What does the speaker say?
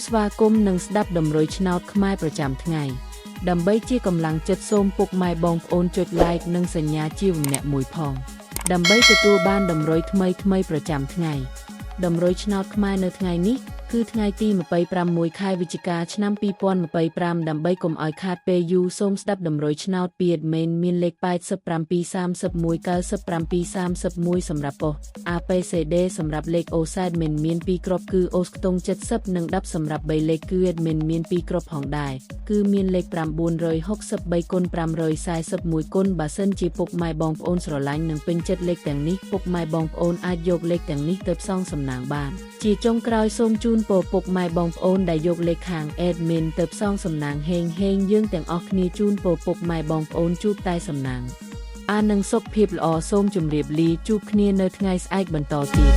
ស្វាគមន៍និងស្ដាប់ដំរុយឆ្នោតខ្មែរប្រចាំថ្ងៃដើម្បីជាកម្លាំងចិត្តសូមពុកម៉ែបងប្អូនចុច like និងសញ្ញាជាម្នាក់មួយផងដើម្បីទទួលបានដំរុយថ្មីប្រចាំថ្ងៃដំរុយឆ្នោតខ្មែរនៅថ្ងៃនេះគឺថ្ងៃទី26ខែវិច្ឆិកាឆ្នាំ2025ដើម្បីកុំឲ្យខាតពេលយូរសូមស្ដាប់ដំរុយឆ្នោតពី admin មានលេខ87319731សម្រាប់ប៉ុស ABCD សម្រាប់លេខ OZ admin មាន2គ្រាប់គឺ OZ ខ្ទង់70និង10សម្រាប់3លេខគឺ admin មាន2គ្រាប់ផងដែរគឺមានលេខ963គុណ541គុណបើសិនជាពុកម៉ែបងប្អូនស្រឡាញ់និងពេញចិត្តលេខទាំងនេះពុកម៉ែបងប្អូនអាចយកលេខទាំងនេះទៅផ្សងសំណាងបានជាចុងក្រោយសូមជូនពរពុកម៉ែបងប្អូនដែលយកលេខខាង admin ទៅផ្សងសំណាងហេងយើងទាំងអស់គ្នាជូនពរពុកម៉ែបងប្អូនជួបតែសំណាងនិងសុខភាពល្អសូមជម្រាបលាជួបគ្នានៅថ្ងៃស្អែកបន្តទៀត